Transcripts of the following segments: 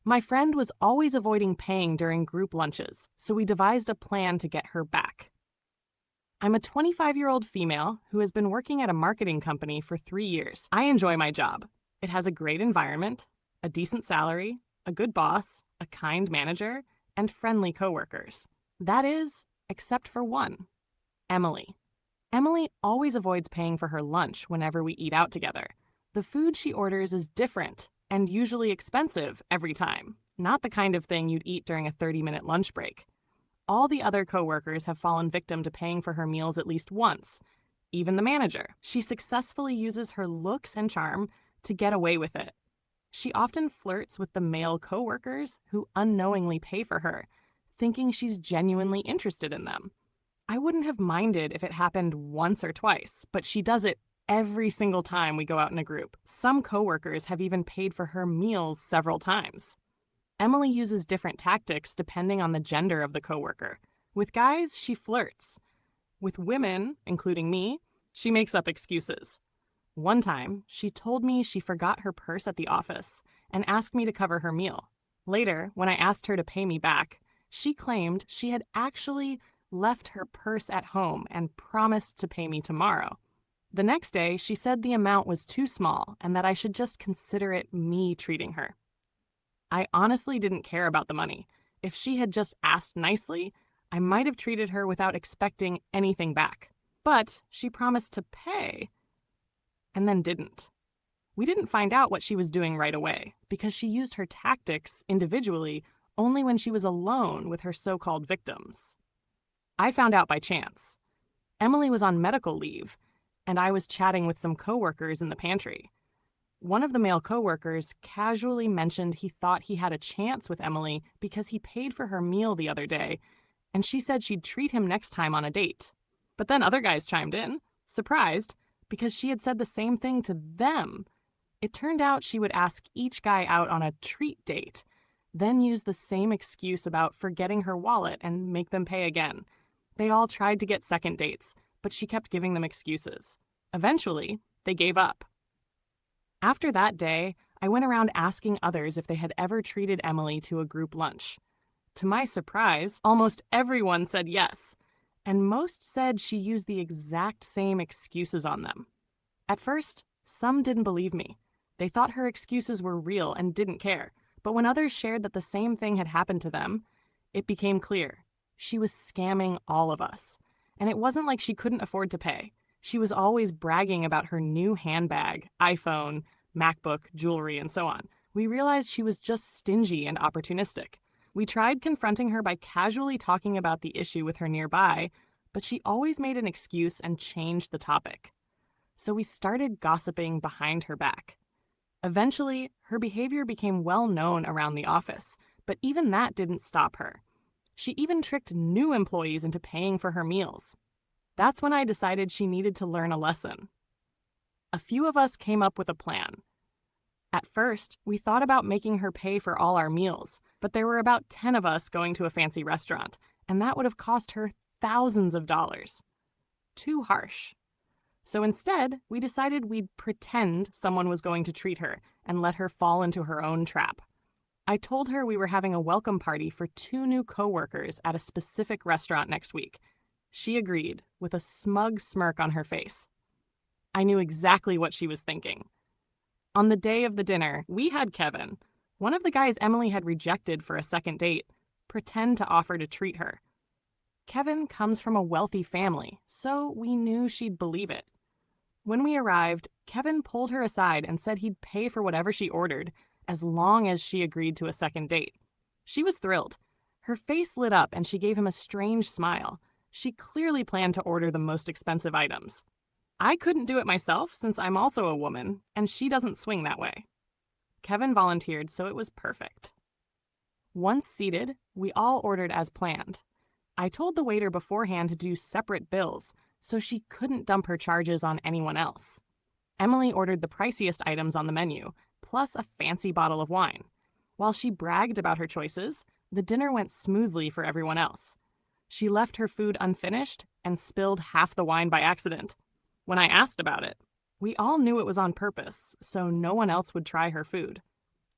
My friend was always avoiding paying during group lunches, so we devised a plan to get her back. I'm a 25-year-old female who has been working at a marketing company for 3 years. I enjoy my job. It has a great environment, a decent salary, a good boss, a kind manager, and friendly coworkers. That is, except for one, Emily. Emily always avoids paying for her lunch whenever we eat out together. The food she orders is different and usually expensive every time, not the kind of thing you'd eat during a 30-minute lunch break. All the other coworkers have fallen victim to paying for her meals at least once, even the manager. She successfully uses her looks and charm to get away with it. She often flirts with the male coworkers who unknowingly pay for her, thinking she's genuinely interested in them. I wouldn't have minded if it happened once or twice, but she does it every single time we go out in a group. Some coworkers have even paid for her meals several times. Emily uses different tactics depending on the gender of the coworker. With guys, she flirts. With women, including me, she makes up excuses. One time, she told me she forgot her purse at the office and asked me to cover her meal. Later, when I asked her to pay me back, she claimed she had actually left her purse at home and promised to pay me tomorrow. The next day, she said the amount was too small and that I should just consider it me treating her. I honestly didn't care about the money. If she had just asked nicely, I might have treated her without expecting anything back. But she promised to pay, and then didn't. We didn't find out what she was doing right away, because she used her tactics individually only when she was alone with her so-called victims. I found out by chance. Emily was on medical leave, and I was chatting with some coworkers in the pantry. One of the male coworkers casually mentioned he thought he had a chance with Emily because he paid for her meal the other day, and she said she'd treat him next time on a date. But then other guys chimed in, surprised, because she had said the same thing to them. It turned out she would ask each guy out on a treat date, then use the same excuse about forgetting her wallet and make them pay again. They all tried to get second dates, but she kept giving them excuses. Eventually, they gave up. After that day, I went around asking others if they had ever treated Emily to a group lunch. To my surprise, almost everyone said yes, and most said she used the exact same excuses on them. At first, some didn't believe me. They thought her excuses were real and didn't care, but when others shared that the same thing had happened to them, it became clear. She was scamming all of us. And it wasn't like she couldn't afford to pay. She was always bragging about her new handbag, iPhone, MacBook, jewelry, and so on. We realized she was just stingy and opportunistic. We tried confronting her by casually talking about the issue with her nearby, but she always made an excuse and changed the topic. So we started gossiping behind her back. Eventually, her behavior became well known around the office, but even that didn't stop her. She even tricked new employees into paying for her meals. That's when I decided she needed to learn a lesson. A few of us came up with a plan. At first, we thought about making her pay for all our meals, but there were about 10 of us going to a fancy restaurant, and that would have cost her thousands of dollars. Too harsh. So instead, we decided we'd pretend someone was going to treat her and let her fall into her own trap. I told her we were having a welcome party for 2 new coworkers at a specific restaurant next week. She agreed, with a smug smirk on her face. I knew exactly what she was thinking. On the day of the dinner, we had Kevin, one of the guys Emily had rejected for a second date, pretend to offer to treat her. Kevin comes from a wealthy family, so we knew she'd believe it. When we arrived, Kevin pulled her aside and said he'd pay for whatever she ordered, as long as she agreed to a second date. She was thrilled. Her face lit up and she gave him a strange smile. She clearly planned to order the most expensive items. I couldn't do it myself since I'm also a woman, and she doesn't swing that way. Kevin volunteered, so it was perfect. Once seated, we all ordered as planned. I told the waiter beforehand to do separate bills, so she couldn't dump her charges on anyone else. Emily ordered the priciest items on the menu, plus a fancy bottle of wine. While she bragged about her choices, the dinner went smoothly for everyone else. She left her food unfinished and spilled half the wine by accident. When I asked about it, we all knew it was on purpose, so no one else would try her food.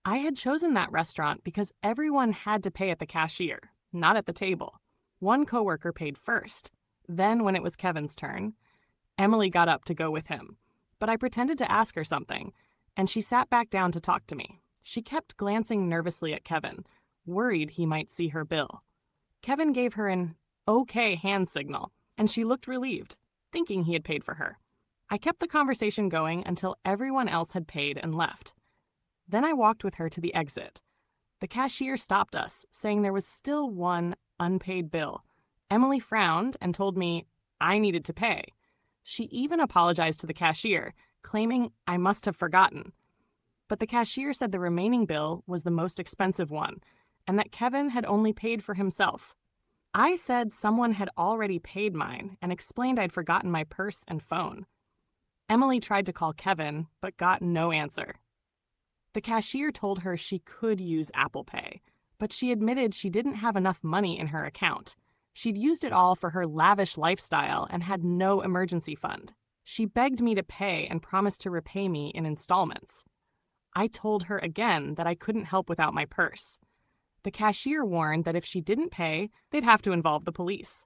I had chosen that restaurant because everyone had to pay at the cashier, not at the table. One coworker paid first. Then, when it was Kevin's turn, Emily got up to go with him. But I pretended to ask her something, and she sat back down to talk to me. She kept glancing nervously at Kevin, worried he might see her bill. Kevin gave her an okay hand signal, and she looked relieved, thinking he had paid for her. I kept the conversation going until everyone else had paid and left. Then I walked with her to the exit. The cashier stopped us, saying there was still one unpaid bill. Emily frowned and told me I needed to pay. She even apologized to the cashier, claiming I must have forgotten. But the cashier said the remaining bill was the most expensive one, and that Kevin had only paid for himself. I said someone had already paid mine and explained I'd forgotten my purse and phone. Emily tried to call Kevin, but got no answer. The cashier told her she could use Apple Pay, but she admitted she didn't have enough money in her account. She'd used it all for her lavish lifestyle and had no emergency fund. She begged me to pay and promised to repay me in installments. I told her again that I couldn't help without my purse. The cashier warned that if she didn't pay, they'd have to involve the police.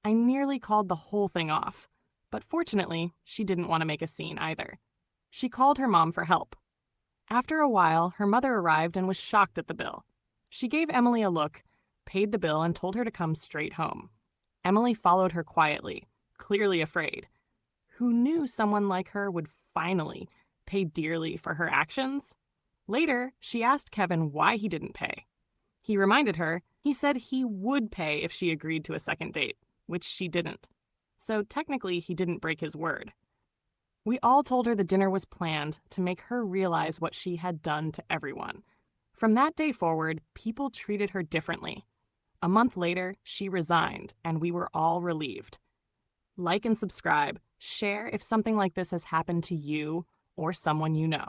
I nearly called the whole thing off, but fortunately, she didn't want to make a scene either. She called her mom for help. After a while, her mother arrived and was shocked at the bill. She gave Emily a look, paid the bill, and told her to come straight home. Emily followed her quietly, clearly afraid. Who knew someone like her would finally pay dearly for her actions? Later, she asked Kevin why he didn't pay. He reminded her he said he would pay if she agreed to a second date, which she didn't. So technically, he didn't break his word. We all told her the dinner was planned to make her realize what she had done to everyone. From that day forward, people treated her differently. A month later, she resigned, and we were all relieved. Like and subscribe. Share if something like this has happened to you or someone you know.